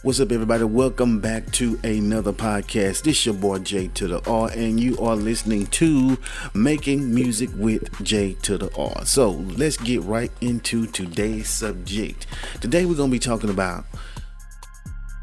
What's up, everybody? Welcome back to another podcast. This your boy J to the R, and you are listening to Making Music with J to the R. So let's get right into today's subject. Today we're going to be talking about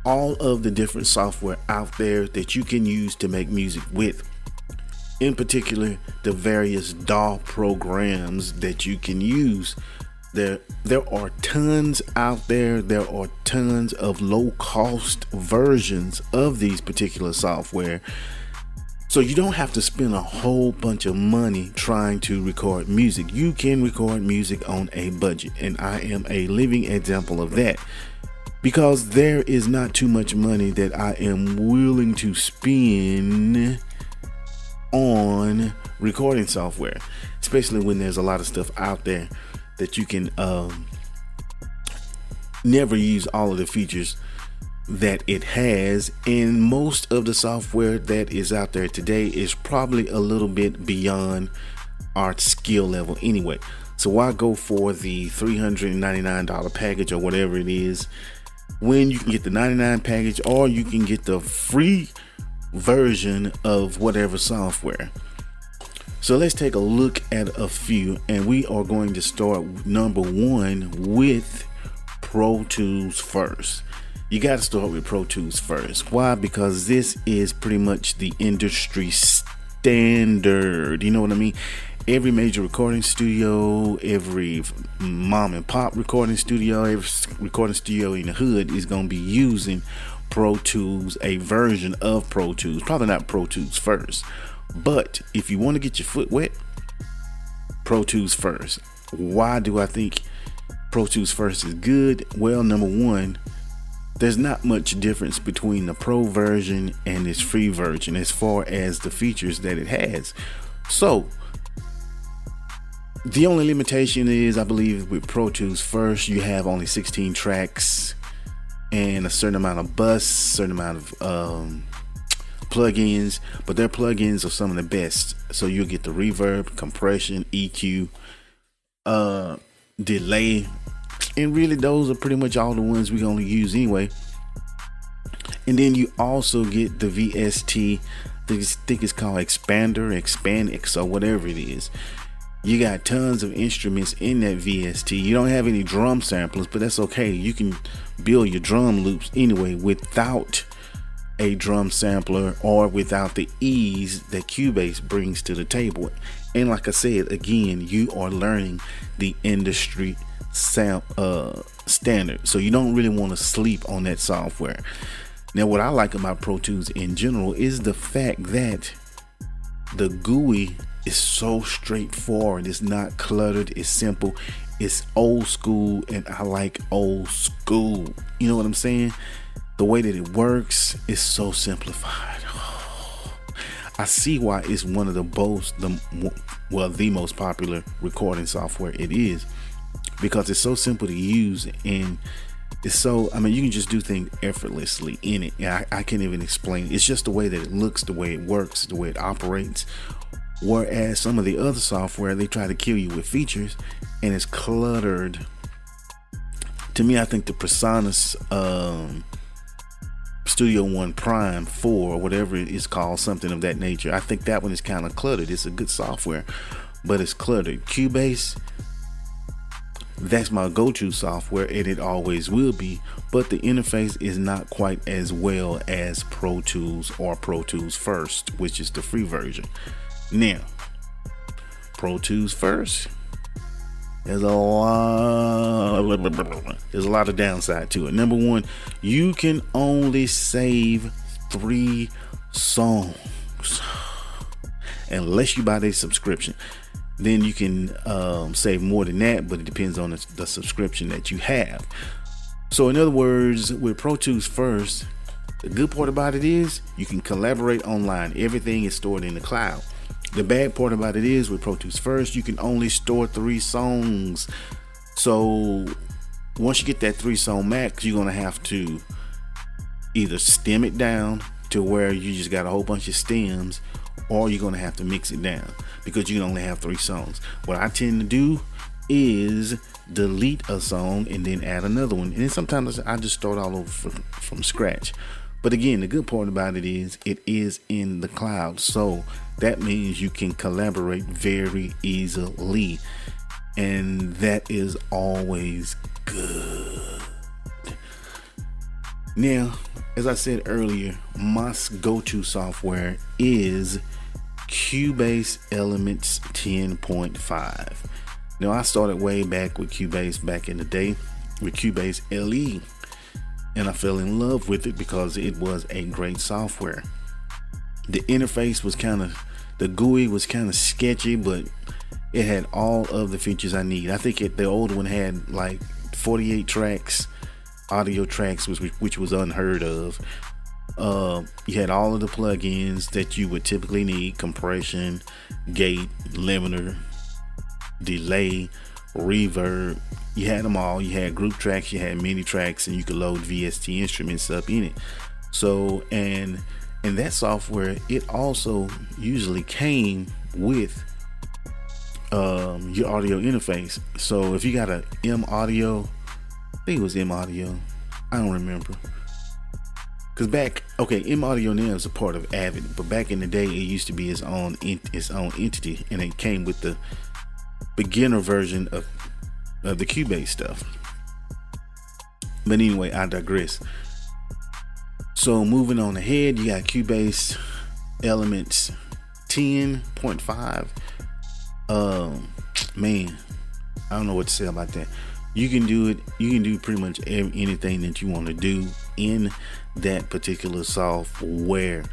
all of the different software out there that you can use to make music with. In particular, the various DAW programs that you can use. There are tons out there. There are tons of low-cost versions of these particular software. So you don't have to spend a whole bunch of money trying to record music. You can record music on a budget, and I am a living example of that. Because there is not too much money that I am willing to spend on recording software, especially when there's a lot of stuff out there that you can never use all of the features that it has. And most of the software that is out there today is probably a little bit beyond our skill level anyway. So why go for the $399 package or whatever it is when you can get the $99 package, or you can get the free version of whatever software? So let's take a look at a few, and we are going to start number one with Pro Tools first. You got to start with Pro Tools first. Why? Because this is pretty much the industry standard. You know what I mean? Every major recording studio, every mom and pop recording studio, every recording studio in the hood is going to be using Pro Tools, a version of Pro Tools. Probably not Pro Tools first. But if you want to get your foot wet, Pro Tools first. Why do I think Pro Tools first is good? Well, number one, there's not much difference between the Pro version and its free version as far as the features that it has. So the only limitation is, I believe, with Pro Tools first, you have only 16 tracks and a certain amount of bus, certain amount of plugins, but their plugins are some of the best. So you'll get the reverb, compression, EQ, delay, and really those are pretty much all the ones we're going to use anyway. And then you also get the VST, I think it's called Expandix or whatever it is. You got tons of instruments in that VST. You don't have any drum samplers, but that's okay. You can build your drum loops anyway without a drum sampler or without the ease that Cubase brings to the table. And like I said, again, you are learning the industry standard, so you don't really want to sleep on that software. Now, what I like about Pro Tools in general is the fact that the GUI is so straightforward. It's not cluttered, it's simple, it's old school, and I like old school. You know what I'm saying? The way that it works is so simplified. I see why it's one of the most popular recording software it is, because it's so simple to use, and it's so, I mean, you can just do things effortlessly in it. And I can't even explain it. It's just the way that it looks, the way it works, the way it operates. Whereas some of the other software, they try to kill you with features and it's cluttered. To me, I think the Presonus Studio One Prime 4 or whatever it is called, something of that nature, I think that one is kind of cluttered. It's a good software, but it's cluttered. Cubase, that's my go-to software, and it always will be, but the interface is not quite as well as Pro Tools or Pro Tools First, which is the free version. Now, Pro Tools First, there's a lot of downside to it. Number one, you can only save 3 songs unless you buy a subscription. Then you can save more than that, but it depends on the subscription that you have. So in other words, with Pro Tools First, the good part about it is you can collaborate online. Everything is stored in the cloud. The bad part about it is with Pro Tools First, you can only store 3 songs. So once you get that 3-song max, you're gonna have to either stem it down to where you just got a whole bunch of stems, or you're gonna have to mix it down because you can only have 3 songs. What I tend to do is delete a song and then add another one. And then sometimes I just start all over from scratch. But again, the good part about it is in the cloud. So that means you can collaborate very easily. And that is always good. Now, as I said earlier, my go-to software is Cubase Elements 10.5. Now, I started way back with Cubase back in the day with Cubase LE, and I fell in love with it because it was a great software. The interface was the GUI was kind of sketchy, but it had all of the features I need. I think the old one had like 48 tracks, audio tracks, which was unheard of. You had all of the plugins that you would typically need: compression, gate, limiter, delay, reverb. You had them all. You had group tracks, you had MIDI tracks, and you could load VST instruments up in it. So, and in that software, it also usually came with your audio interface. So if you got a M Audio, I think it was M Audio, I don't remember, because M Audio now is a part of Avid, but back in the day it used to be its own entity, and it came with the beginner version of the Cubase stuff. But anyway, I digress. So moving on ahead, you got Cubase Elements 10.5. Man, I don't know what to say about that. You can do it. You can do pretty much anything that you want to do in that particular software.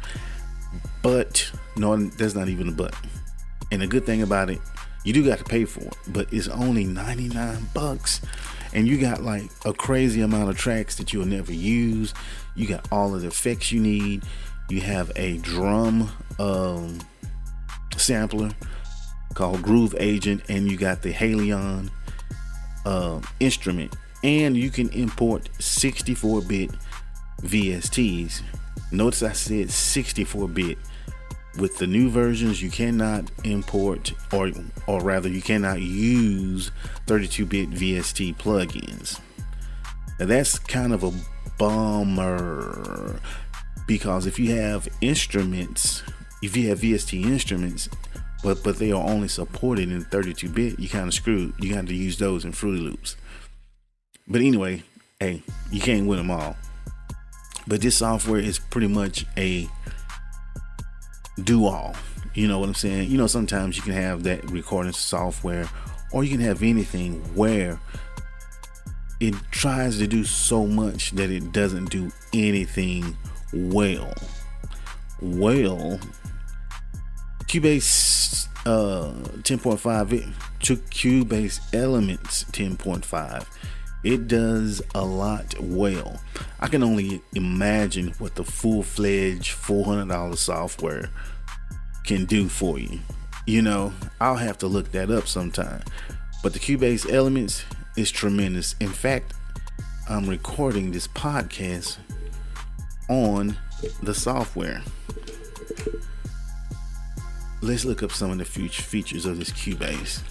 But no, that's not even a but. And the good thing about it, you do got to pay for it, but it's only $99, and you got like a crazy amount of tracks that you'll never use. You got all of the effects you need. You have a drum sampler called Groove Agent, and you got the Halion instrument, and you can import 64-bit VSTs. Notice I said 64-bit. With the new versions, you cannot import, or rather you cannot use 32-bit VST plugins. Now that's kind of a bummer, because if you have instruments, if you have VST instruments, but they are only supported in 32-bit, you kind of screwed. You got to use those in Fruity Loops. But anyway, hey, you can't win them all. But this software is pretty much a do-all. You know what I'm saying? You know, sometimes you can have that recording software, or you can have anything where it tries to do so much that it doesn't do anything well. Cubase 10.5, it took Cubase Elements 10.5. It does a lot well. I can only imagine what the full-fledged $400 software can do for you. You know, I'll have to look that up sometime. But the Cubase Elements is tremendous. In fact, I'm recording this podcast on the software. Let's look up some of the future features of this Cubase.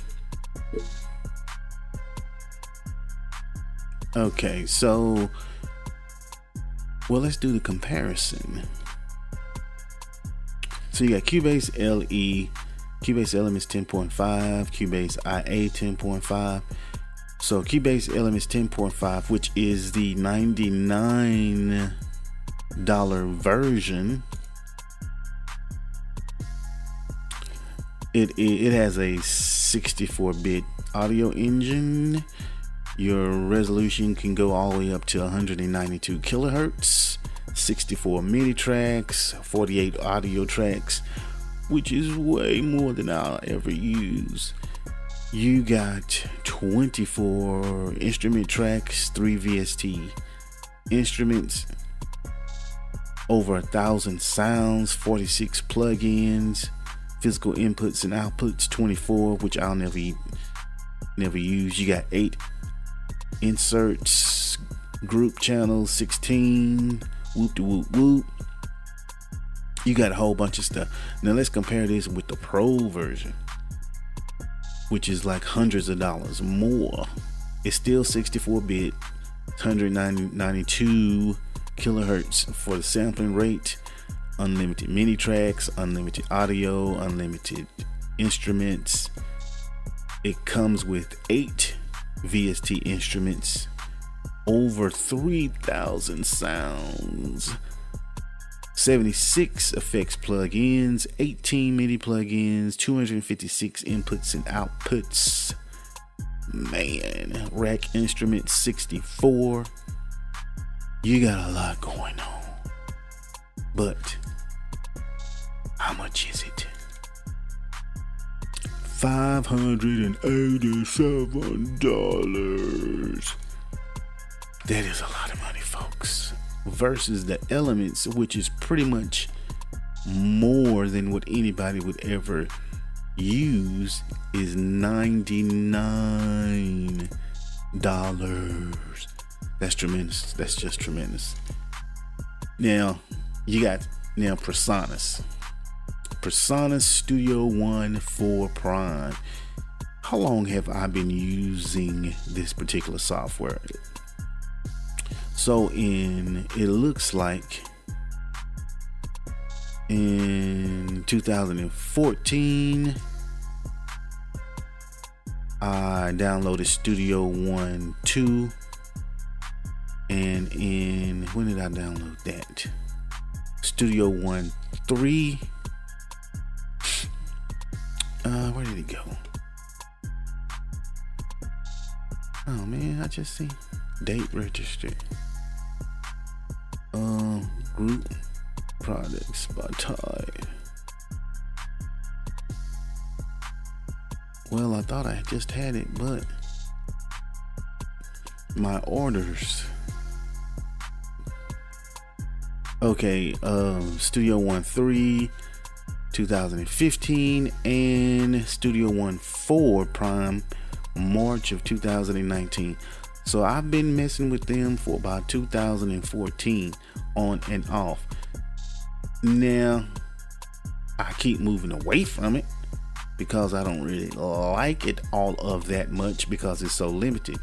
Okay, so, well, let's do the comparison. So you got Cubase LE, Cubase Elements 10.5, Cubase IA 10.5. So Cubase Elements 10.5, which is the $99 version, it has a 64-bit audio engine. Your resolution can go all the way up to 192 kilohertz, 64 MIDI tracks, 48 audio tracks, which is way more than I'll ever use. You got 24 instrument tracks, 3 VST instruments, over 1,000 sounds, 46 plugins, physical inputs and outputs 24, which I'll never use. You got 8 inserts, group channels 16, whoop de whoop whoop. You got a whole bunch of stuff. Now let's compare this with the Pro version. which is like hundreds of dollars more. It's still 64-bit, 192 kilohertz for the sampling rate, unlimited MIDI tracks, unlimited audio, unlimited instruments. It comes with 8 VST instruments, over 3,000 sounds, 76 effects plugins, 18 MIDI plugins, 256 inputs and outputs. Man, rack instruments 64. You got a lot going on. But how much is it? $587. That is a lot of money, folks. Versus the Elements, which is pretty much more than what anybody would ever use, is $99. That's tremendous. That's just tremendous. Now you got PreSonus Studio One 4 Prime. How long have I been using this particular software? So it looks like in 2014 I downloaded Studio One 2, and when did I download that? Studio One 3. Where did it go? Oh man, I just see date registered. Group products by type. Well, I thought I just had it, but my orders. Okay, Studio One 3, 2015, and Studio One 4 Prime, March of 2019. So I've been messing with them for about 2014, on and off. Now I keep moving away from it because I don't really like it all of that much because it's so limited.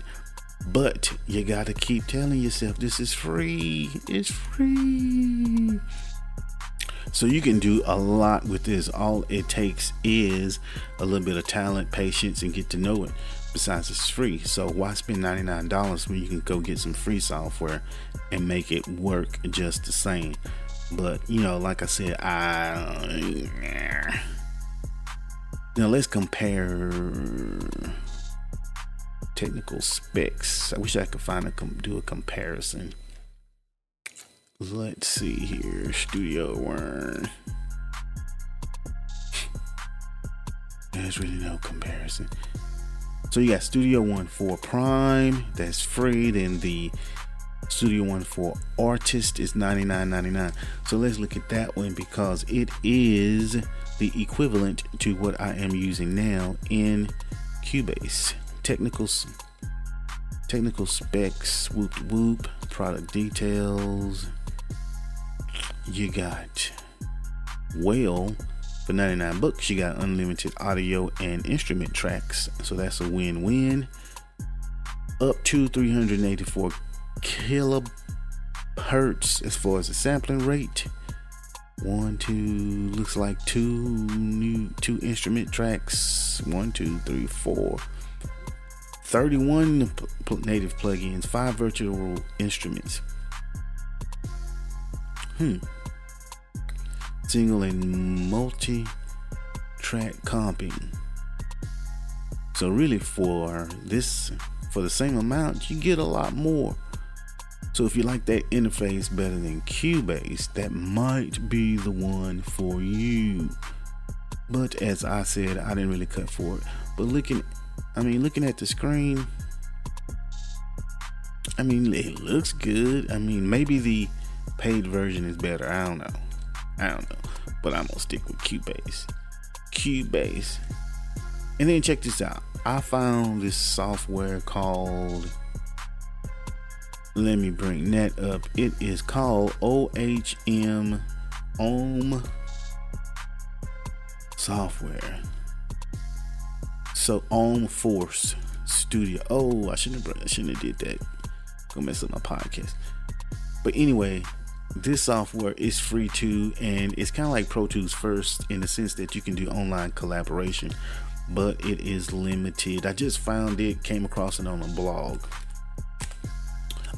But you gotta keep telling yourself this is free. It's free. So you can do a lot with this. All it takes is a little bit of talent, patience, and get to know it. Besides, it's free. So why spend $99 when you can go get some free software and make it work just the same? But like I said, now let's compare technical specs. I wish I could do a comparison. Let's see here. Studio One. There's really no comparison. So you got Studio One 4 Prime, that's free. Then the Studio One 4 Artist is $99.99. So let's look at that one because it is the equivalent to what I am using now in Cubase. Technical specs, whoop, product details. You got Whale for $99. You got unlimited audio and instrument tracks, so that's a win-win. Up to 384 kilohertz as far as the sampling rate. 1, 2, looks like two instrument tracks. 1, 2, 3, 4. 31 native plugins, 5 virtual instruments. Single and multi-track comping. So really for the same amount, you get a lot more. So if you like that interface better than Cubase, that might be the one for you. But as I said, I didn't really cut for it. But looking at the screen, it looks good. Maybe the paid version is better. I don't know. But I'm gonna stick with Cubase. And then check this out. I found this software called, let me bring that up. It is called OHM Software. So on Force Studio. Oh, I shouldn't have did that. Gonna mess up my podcast. But anyway, this software is free too, and it's kind of like Pro Tools First in the sense that you can do online collaboration, but it is limited. I just found it, came across it on a blog.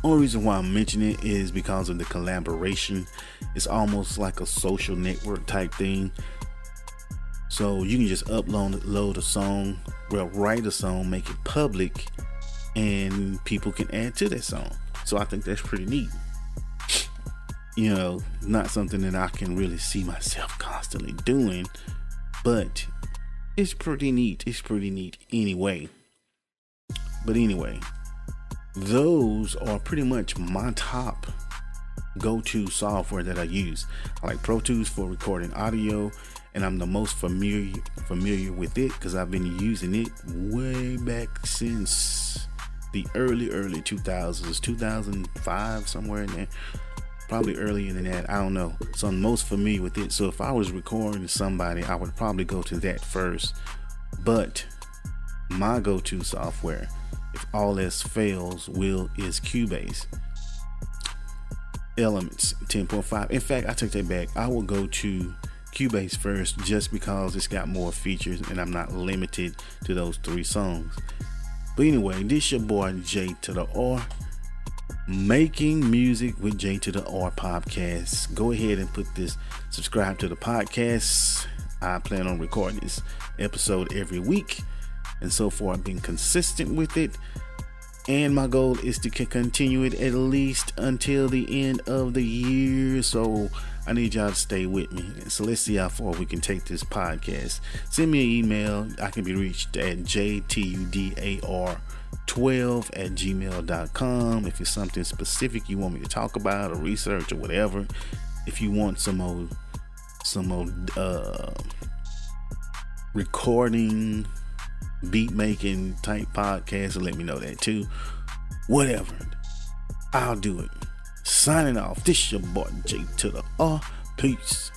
Only reason why I'm mentioning it is because of the collaboration. It's almost like a social network type thing. So you can just load a song, write a song, make it public, and people can add to that song. So I think that's pretty neat. Not something that I can really see myself constantly doing, but it's pretty neat. It's pretty neat anyway. But anyway, those are pretty much my top go-to software that I use. I like Pro Tools for recording audio, and I'm the most familiar with it because I've been using it way back since the early 2000s, 2005, somewhere in there. Probably earlier than that, I don't know. So I'm most familiar with it. So if I was recording somebody, I would probably go to that first. But my go-to software, if all else fails, is Cubase. Elements 10.5. In fact, I take that back. I will go to Cubase first just because it's got more features and I'm not limited to those 3 songs. But anyway, this your boy J to the R, making music with J to the R podcast. Go ahead and subscribe to the podcast. I plan on recording this episode every week, and so far I've been consistent with it, and my goal is to continue it at least until the end of the year. So I need y'all to stay with me. So let's see how far we can take this podcast. Send me an email. I can be reached at jtudar12@gmail.com if it's something specific you want me to talk about or research or whatever. If you want some old recording, beat making type podcast, let me know that too. Whatever, I'll do it. Signing off. This your boy J to the R. Peace.